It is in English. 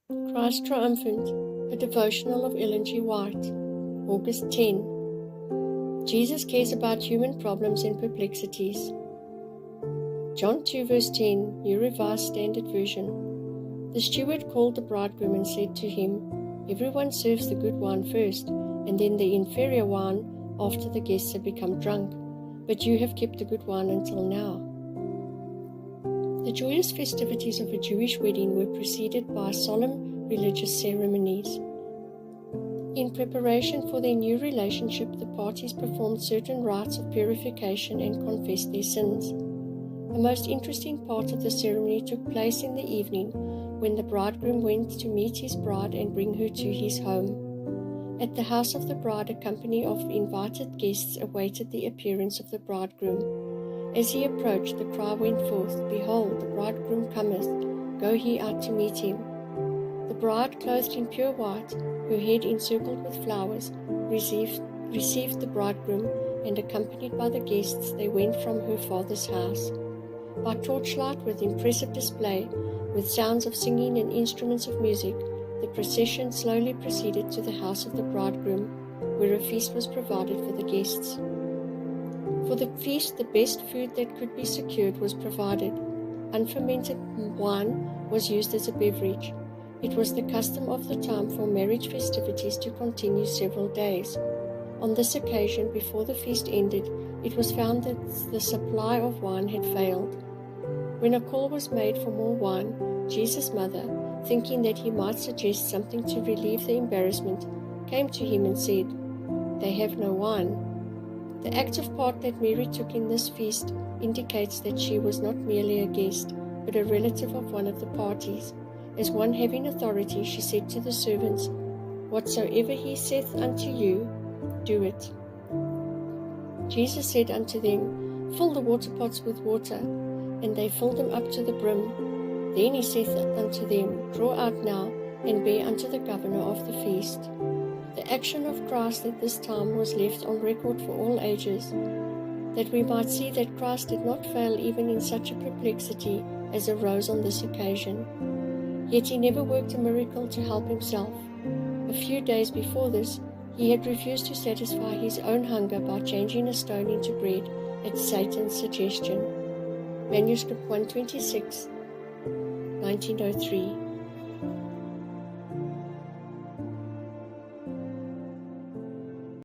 Christ Triumphant, a devotional of Ellen G. White, August 10. Jesus cares about human problems and perplexities. John 2 verse 10, New Revised Standard Version. The steward called the bridegroom and said to him, "Everyone serves the good wine first, and then the inferior wine after the guests have become drunk. But you have kept the good wine until now." The joyous festivities of a Jewish wedding were preceded by solemn religious ceremonies. In preparation for their new relationship, the parties performed certain rites of purification and confessed their sins. The most interesting part of the ceremony took place in the evening, when the bridegroom went to meet his bride and bring her to his home. At the house of the bride, a company of invited guests awaited the appearance of the bridegroom. As he approached, the cry went forth, "Behold, the bridegroom cometh, go ye out to meet him." The bride, clothed in pure white, her head encircled with flowers, received the bridegroom, and accompanied by the guests, they went from her father's house. By torchlight, with impressive display, with sounds of singing and instruments of music, the procession slowly proceeded to the house of the bridegroom, where a feast was provided for the guests. For the feast, the best food that could be secured was provided. Unfermented wine was used as a beverage. It was the custom of the time for marriage festivities to continue several days. On this occasion, before the feast ended, it was found that the supply of wine had failed. When a call was made for more wine, Jesus' mother, thinking that he might suggest something to relieve the embarrassment, came to him and said, "They have no wine." The active part that Mary took in this feast indicates that she was not merely a guest, but a relative of one of the parties. As one having authority, she said to the servants, "Whatsoever he saith unto you, do it." Jesus said unto them, "Fill the water pots with water." And they filled them up to the brim. Then he saith unto them, "Draw out now, and bear unto the governor of the feast." The action of Christ at this time was left on record for all ages, that we might see that Christ did not fail even in such a perplexity as arose on this occasion. Yet he never worked a miracle to help himself. A few days before this, he had refused to satisfy his own hunger by changing a stone into bread at Satan's suggestion. Manuscript 126, 1903.